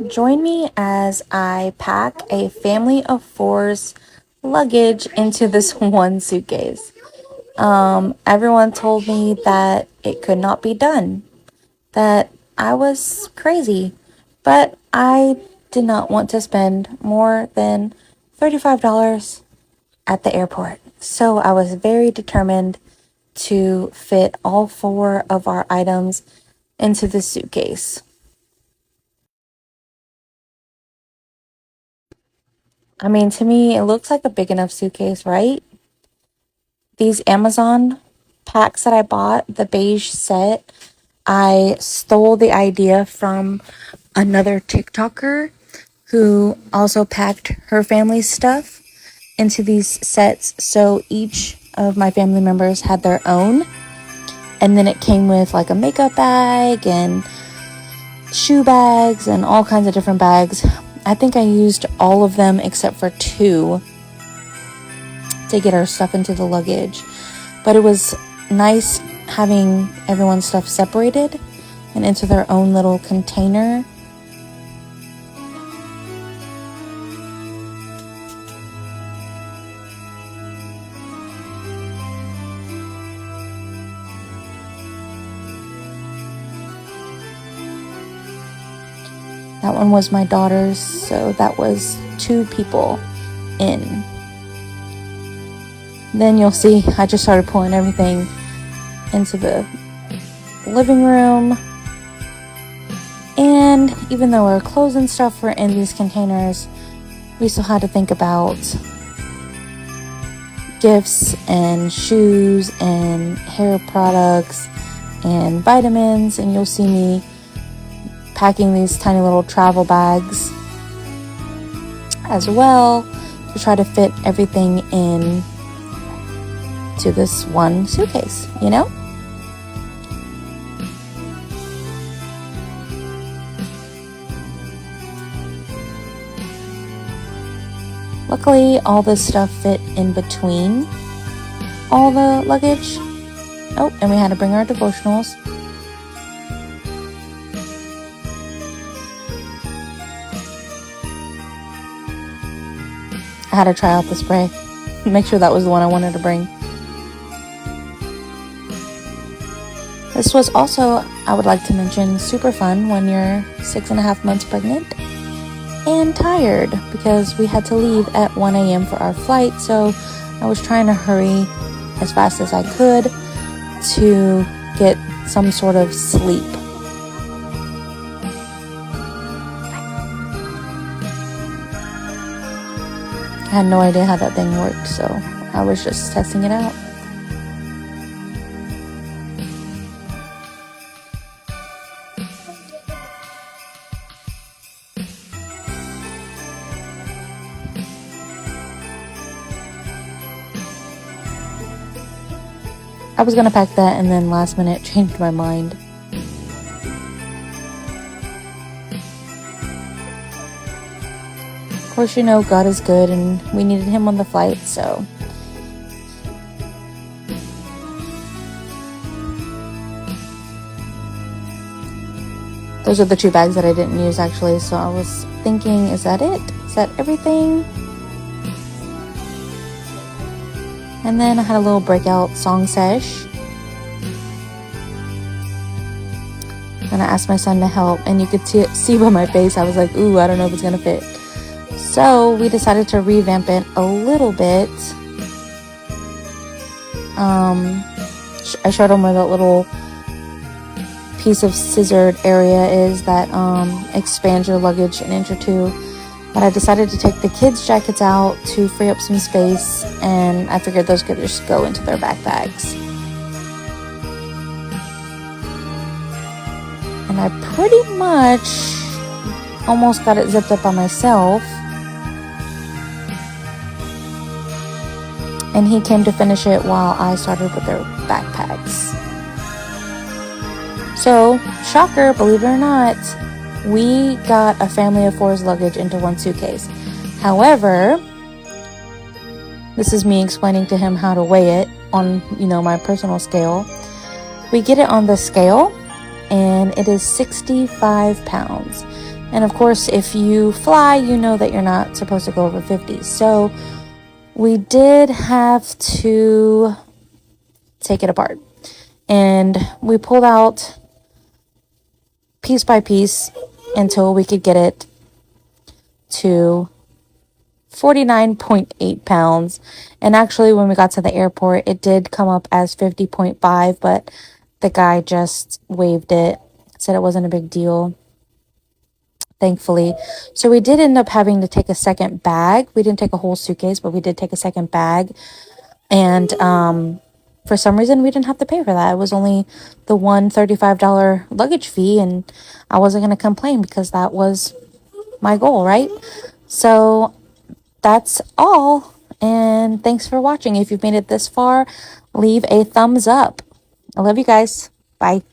Join me as I pack a family of four's luggage into this one suitcase. Everyone told me that it could not be done, that I was crazy, but I did not want to spend more than $35 at the airport. So I was very determined to fit all four of our items into the suitcase. I mean, to me, it looks like a big enough suitcase, right? These Amazon packs that I bought, the beige set, I stole the idea from another TikToker who also packed her family's stuff into these sets. So each of my family members had their own. And then it came with like a makeup bag and shoe bags and all kinds of different bags. I think I used all of them except for two to get our stuff into the luggage. But it was nice having everyone's stuff separated and into their own little container. That one was my daughter's, so that was 2 people in. Then you'll see I just started pulling everything into the living room. And even though our clothes and stuff were in these containers, we still had to think about gifts and shoes and hair products and vitamins. And you'll see me packing these tiny little travel bags as well to try to fit everything in to this one suitcase, you know? Luckily, all this stuff fit in between all the luggage. Oh, and we had to bring our devotionals. I had to try out the spray. Make sure that was the one I wanted to bring. This was also, I would like to mention, super fun when you're 6.5 months pregnant and tired because we had to leave at 1 a.m. for our flight. So I was trying to hurry as fast as I could to get some sort of sleep. I had no idea how that thing worked, so I was just testing it out. I was gonna pack that and then last minute changed my mind. Of course, you know, God is good and we needed him on the flight, so. Those are the 2 bags that I didn't use actually, so I was thinking, is that it? Is that everything? And then I had a little breakout song sesh. And I asked my son to help, and you could see by my face, I was like, ooh, I don't know if it's gonna fit. So we decided to revamp it a little bit. I showed him where that little piece of scissored area is that expands your luggage an inch or 2. But I decided to take the kids' jackets out to free up some space, and I figured those could just go into their backpacks. And I pretty much almost got it zipped up by myself. And he came to finish it while I started with their backpacks. So, shocker, believe it or not, we got a family of 4's luggage into one suitcase. However, this is me explaining to him how to weigh it on, my personal scale. We get it on the scale, and it is 65 pounds. And of course, if you fly, you know that you're not supposed to go over 50. So we did have to take it apart. And we pulled out piece by piece until we could get it to 49.8 pounds. And actually, when we got to the airport, it did come up as 50.5, but the guy just waived it, said it wasn't a big deal, thankfully. So we did end up having to take a second bag. We didn't take a whole suitcase, but we did take a second bag. And for some reason, we didn't have to pay for that. It was only the one $35 luggage fee, and I wasn't going to complain because that was my goal, right? So that's all. And thanks for watching. If you've made it this far, leave a thumbs up. I love you guys. Bye.